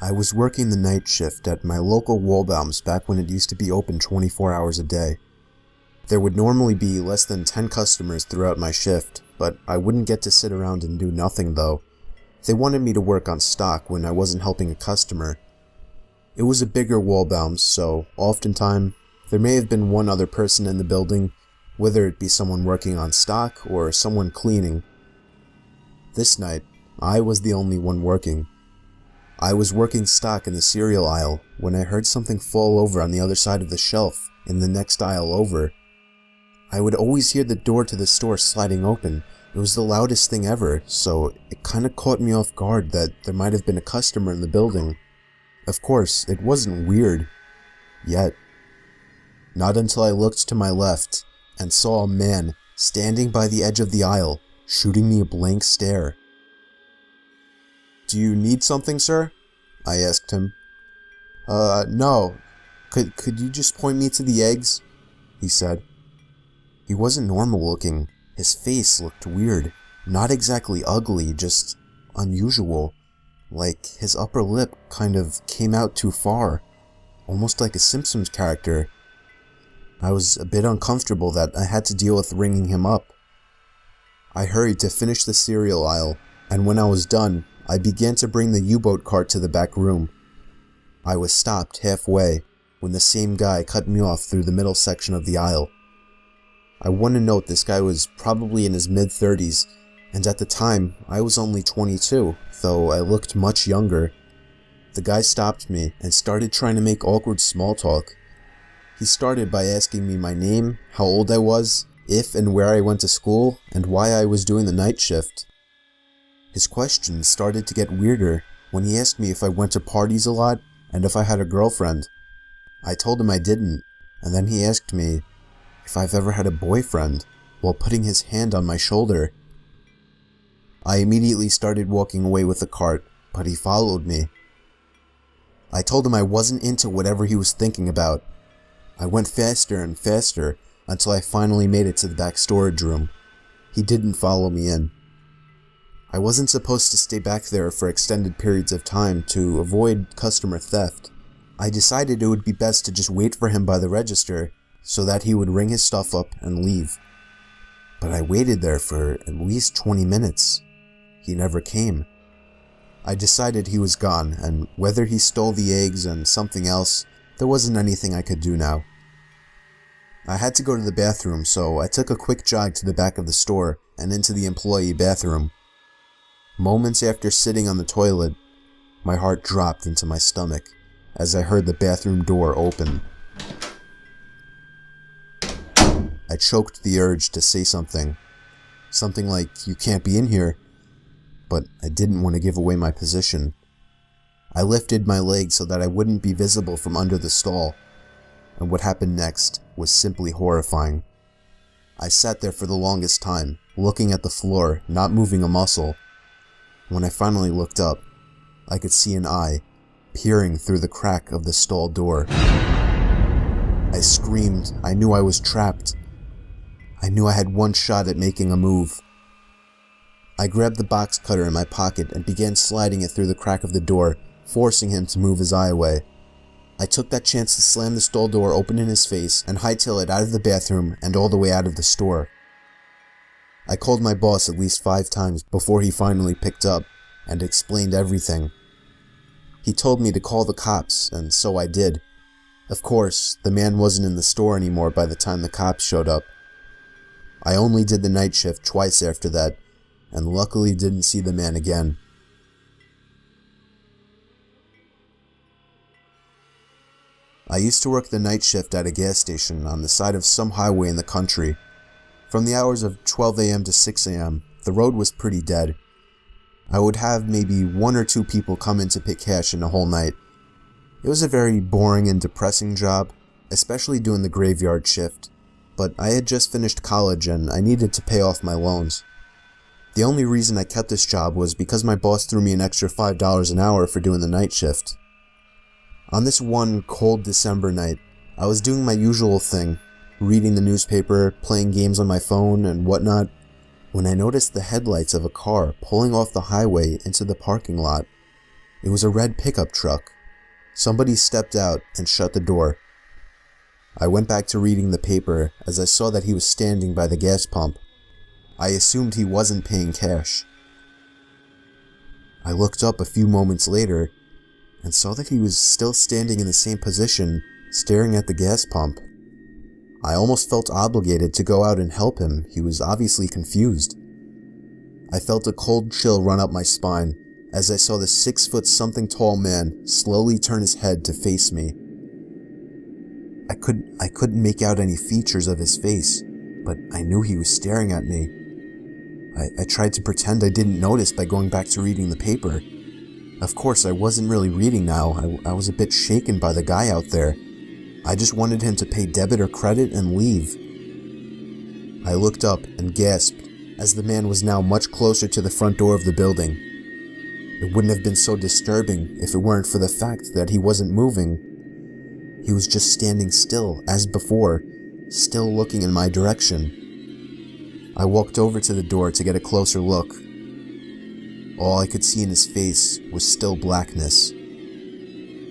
I was working the night shift at my local Waldbaum's back when it used to be open 24 hours a day. There would normally be less than 10 customers throughout my shift, but I wouldn't get to sit around and do nothing though. They wanted me to work on stock when I wasn't helping a customer. It was a bigger Waldbaum's, so oftentimes there may have been one other person in the building, whether it be someone working on stock or someone cleaning. This night, I was the only one working. I was working stock in the cereal aisle when I heard something fall over on the other side of the shelf in the next aisle over. I would always hear the door to the store sliding open. It was the loudest thing ever, so it kinda caught me off guard that there might have been a customer in the building. Of course, it wasn't weird. Yet. Not until I looked to my left and saw a man standing by the edge of the aisle, shooting me a blank stare. "Do you need something, sir?" I asked him. No. Could you just point me to the eggs?" he said. He wasn't normal looking. His face looked weird. Not exactly ugly, just unusual. Like his upper lip kind of came out too far. Almost like a Simpsons character. I was a bit uncomfortable that I had to deal with ringing him up. I hurried to finish the cereal aisle, and when I was done, I began to bring the U-boat cart to the back room. I was stopped halfway when the same guy cut me off through the middle section of the aisle. I want to note this guy was probably in his mid-30s, and at the time, I was only 22, though I looked much younger. The guy stopped me and started trying to make awkward small talk. He started by asking me my name, how old I was, if and where I went to school, and why I was doing the night shift. His questions started to get weirder when he asked me if I went to parties a lot and if I had a girlfriend. I told him I didn't, and then he asked me if I've ever had a boyfriend, while putting his hand on my shoulder. I immediately started walking away with the cart, but he followed me. I told him I wasn't into whatever he was thinking about. I went faster and faster until I finally made it to the back storage room. He didn't follow me in. I wasn't supposed to stay back there for extended periods of time to avoid customer theft. I decided it would be best to just wait for him by the register so that he would ring his stuff up and leave. But I waited there for at least 20 minutes. He never came. I decided he was gone, and whether he stole the eggs and something else, there wasn't anything I could do now. I had to go to the bathroom, so I took a quick jog to the back of the store and into the employee bathroom. Moments after sitting on the toilet, my heart dropped into my stomach as I heard the bathroom door open. I choked the urge to say something. Something like, "You can't be in here," but I didn't want to give away my position. I lifted my leg so that I wouldn't be visible from under the stall, and what happened next was simply horrifying. I sat there for the longest time, looking at the floor, not moving a muscle. When I finally looked up, I could see an eye peering through the crack of the stall door. I screamed. I knew I was trapped. I knew I had one shot at making a move. I grabbed the box cutter in my pocket and began sliding it through the crack of the door, forcing him to move his eye away. I took that chance to slam the stall door open in his face and hightail it out of the bathroom and all the way out of the store. I called my boss at least 5 times before he finally picked up and explained everything. He told me to call the cops, and so I did. Of course, the man wasn't in the store anymore by the time the cops showed up. I only did the night shift twice after that, and luckily didn't see the man again. I used to work the night shift at a gas station on the side of some highway in the country. From the hours of 12 a.m. to 6 a.m., the road was pretty dead. I would have maybe 1 or 2 people come in to pick cash in a whole night. It was a very boring and depressing job, especially doing the graveyard shift, but I had just finished college and I needed to pay off my loans. The only reason I kept this job was because my boss threw me an extra $5 an hour for doing the night shift. On this one cold December night, I was doing my usual thing, reading the newspaper, playing games on my phone, and whatnot, when I noticed the headlights of a car pulling off the highway into the parking lot. It was a red pickup truck. Somebody stepped out and shut the door. I went back to reading the paper as I saw that he was standing by the gas pump. I assumed he wasn't paying cash. I looked up a few moments later and saw that he was still standing in the same position, staring at the gas pump. I almost felt obligated to go out and help him. He was obviously confused. I felt a cold chill run up my spine as I saw the 6-foot-something tall man slowly turn his head to face me. I couldn't make out any features of his face, but I knew he was staring at me. I tried to pretend I didn't notice by going back to reading the paper. Of course, I wasn't really reading now. I was a bit shaken by the guy out there. I just wanted him to pay debit or credit and leave. I looked up and gasped as the man was now much closer to the front door of the building. It wouldn't have been so disturbing if it weren't for the fact that he wasn't moving. He was just standing still, as before, still looking in my direction. I walked over to the door to get a closer look. All I could see in his face was still blackness.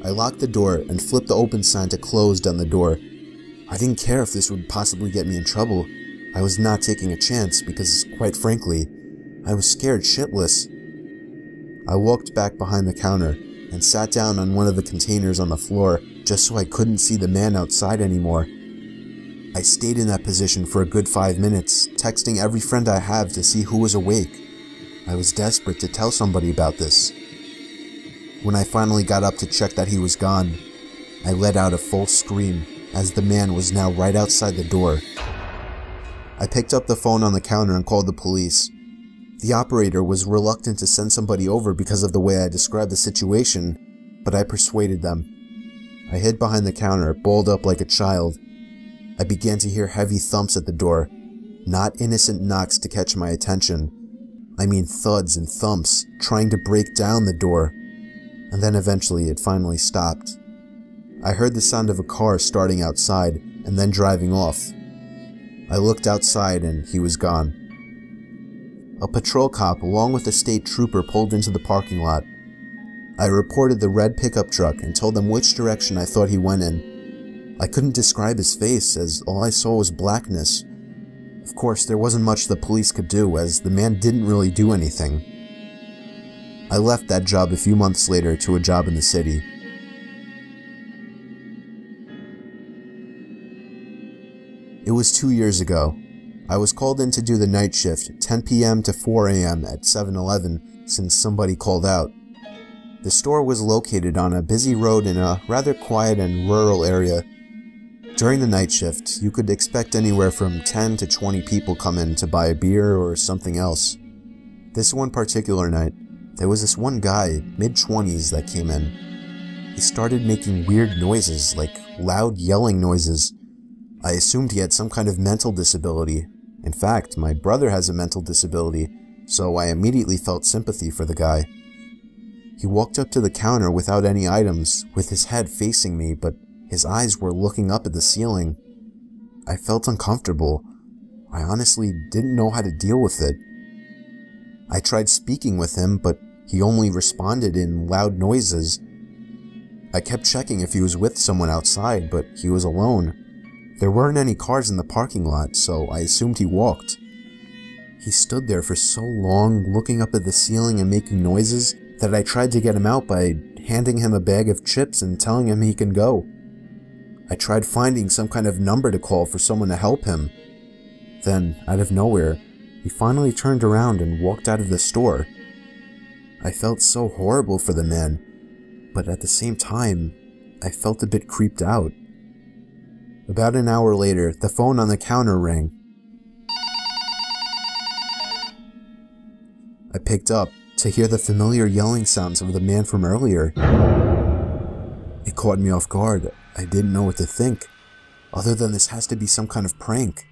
I locked the door and flipped the open sign to closed on the door. I didn't care if this would possibly get me in trouble. I was not taking a chance because, quite frankly, I was scared shitless. I walked back behind the counter and sat down on one of the containers on the floor just so I couldn't see the man outside anymore. I stayed in that position for a good 5 minutes, texting every friend I have to see who was awake. I was desperate to tell somebody about this. When I finally got up to check that he was gone, I let out a full scream as the man was now right outside the door. I picked up the phone on the counter and called the police. The operator was reluctant to send somebody over because of the way I described the situation, but I persuaded them. I hid behind the counter, balled up like a child. I began to hear heavy thumps at the door, not innocent knocks to catch my attention. I mean thuds and thumps, trying to break down the door. And then eventually it finally stopped. I heard the sound of a car starting outside and then driving off. I looked outside and he was gone. A patrol cop along with a state trooper pulled into the parking lot. I reported the red pickup truck and told them which direction I thought he went in. I couldn't describe his face as all I saw was blackness. Of course, there wasn't much the police could do as the man didn't really do anything. I left that job a few months later to a job in the city. It was 2 years ago. I was called in to do the night shift, 10 p.m. to 4 a.m. at 7-Eleven, since somebody called out. The store was located on a busy road in a rather quiet and rural area. During the night shift, you could expect anywhere from 10 to 20 people come in to buy a beer or something else. This one particular night, there was this one guy, mid-20s, that came in. He started making weird noises, like loud yelling noises. I assumed he had some kind of mental disability. In fact, my brother has a mental disability, so I immediately felt sympathy for the guy. He walked up to the counter without any items, with his head facing me, but his eyes were looking up at the ceiling. I felt uncomfortable. I honestly didn't know how to deal with it. I tried speaking with him, but he only responded in loud noises. I kept checking if he was with someone outside, but he was alone. There weren't any cars in the parking lot, so I assumed he walked. He stood there for so long, looking up at the ceiling and making noises, that I tried to get him out by handing him a bag of chips and telling him he can go. I tried finding some kind of number to call for someone to help him. Then, out of nowhere, he finally turned around and walked out of the store. I felt so horrible for the man, but at the same time, I felt a bit creeped out. About an hour later, the phone on the counter rang. I picked up to hear the familiar yelling sounds of the man from earlier. It caught me off guard. I didn't know what to think, other than this has to be some kind of prank.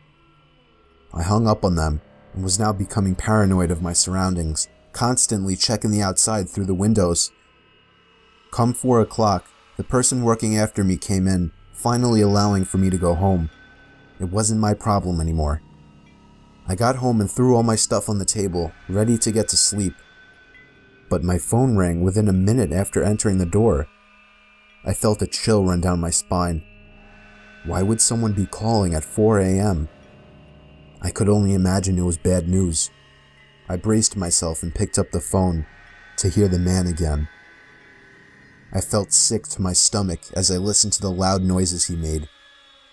I hung up on them and was now becoming paranoid of my surroundings, constantly checking the outside through the windows. Come 4 o'clock, the person working after me came in, finally allowing for me to go home. It wasn't my problem anymore. I got home and threw all my stuff on the table, ready to get to sleep. but my phone rang within a minute after entering the door. I felt a chill run down my spine. Why would someone be calling at 4 a.m.? I could only imagine it was bad news. I braced myself and picked up the phone to hear the man again. I felt sick to my stomach as I listened to the loud noises he made.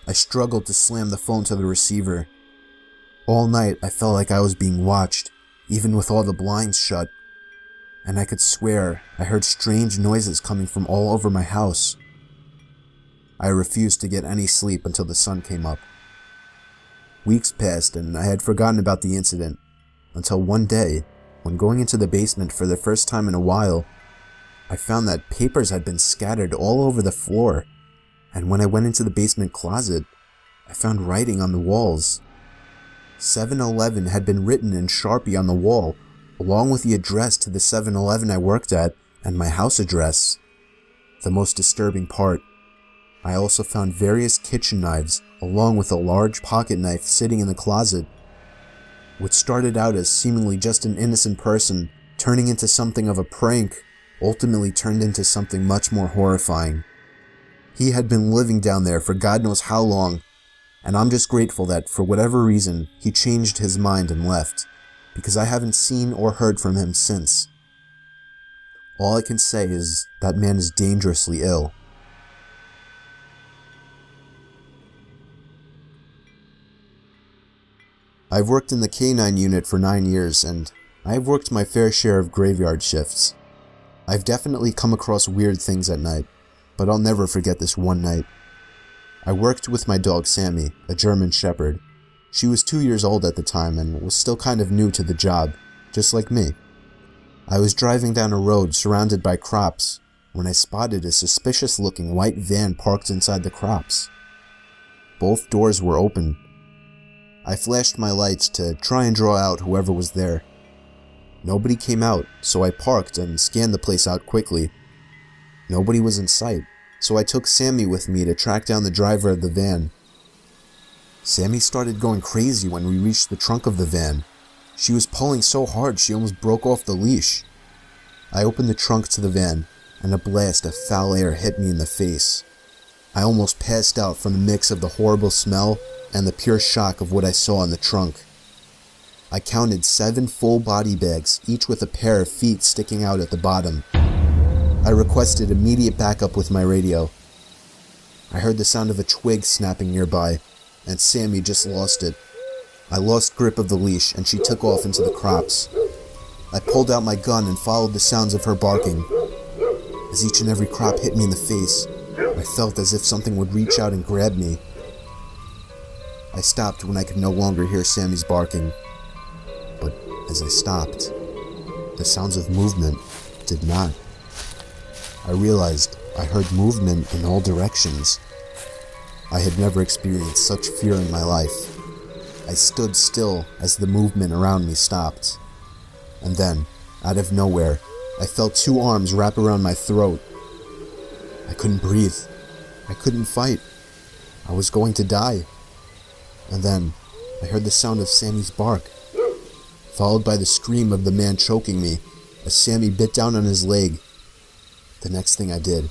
I struggled to slam the phone to the receiver. All night I felt like I was being watched, even with all the blinds shut. And I could swear I heard strange noises coming from all over my house. I refused to get any sleep until the sun came up. Weeks passed and I had forgotten about the incident, until one day, when going into the basement for the first time in a while, I found that papers had been scattered all over the floor, and when I went into the basement closet, I found writing on the walls. 7-Eleven had been written in Sharpie on the wall, along with the address to the 7-Eleven I worked at and my house address. The most disturbing part, I also found various kitchen knives along with a large pocket knife sitting in the closet. What started out as seemingly just an innocent person turning into something of a prank ultimately turned into something much more horrifying. He had been living down there for God knows how long, and I'm just grateful that for whatever reason he changed his mind and left, because I haven't seen or heard from him since. All I can say is that man is dangerously ill. I've worked in the K-9 unit for 9 years, and I've worked my fair share of graveyard shifts. I've definitely come across weird things at night, but I'll never forget this one night. I worked with my dog Sammy, a German Shepherd. She was 2 years old at the time and was still kind of new to the job, just like me. I was driving down a road surrounded by crops when I spotted a suspicious-looking white van parked inside the crops. Both doors were open. I flashed my lights to try and draw out whoever was there. Nobody came out, so I parked and scanned the place out quickly. Nobody was in sight, so I took Sammy with me to track down the driver of the van. Sammy started going crazy when we reached the trunk of the van. She was pulling so hard she almost broke off the leash. I opened the trunk to the van, and a blast of foul air hit me in the face. I almost passed out from the mix of the horrible smell and the pure shock of what I saw in the trunk. I counted 7 full body bags, each with a pair of feet sticking out at the bottom. I requested immediate backup with my radio. I heard the sound of a twig snapping nearby, and Sammy just lost it. I lost grip of the leash, and she took off into the crops. I pulled out my gun and followed the sounds of her barking. As each and every crop hit me in the face, I felt as if something would reach out and grab me. I stopped when I could no longer hear Sammy's barking. But as I stopped, the sounds of movement did not. I realized I heard movement in all directions. I had never experienced such fear in my life. I stood still as the movement around me stopped. And then, out of nowhere, I felt 2 arms wrap around my throat. I couldn't breathe. I couldn't fight. I was going to die. And then, I heard the sound of Sammy's bark, followed by the scream of the man choking me as Sammy bit down on his leg. The next thing I did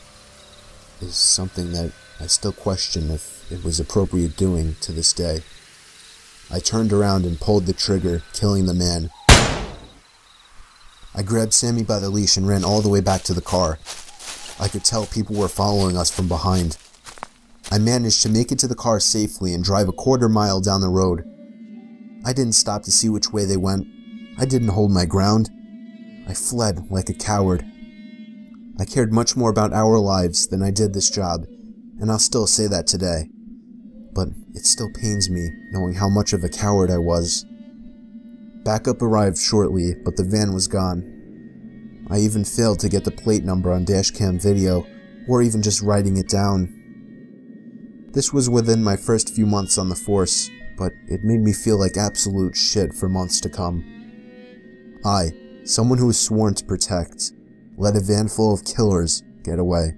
is something that I still question if it was appropriate doing to this day. I turned around and pulled the trigger, killing the man. I grabbed Sammy by the leash and ran all the way back to the car. I could tell people were following us from behind. I managed to make it to the car safely and drive a 1/4 mile down the road. I didn't stop to see which way they went. I didn't hold my ground. I fled like a coward. I cared much more about our lives than I did this job, and I'll still say that today. But it still pains me knowing how much of a coward I was. Backup arrived shortly, but the van was gone. I even failed to get the plate number on dashcam video, or even just writing it down. This was within my first few months on the force, but it made me feel like absolute shit for months to come. I, someone who was sworn to protect, let a van full of killers get away.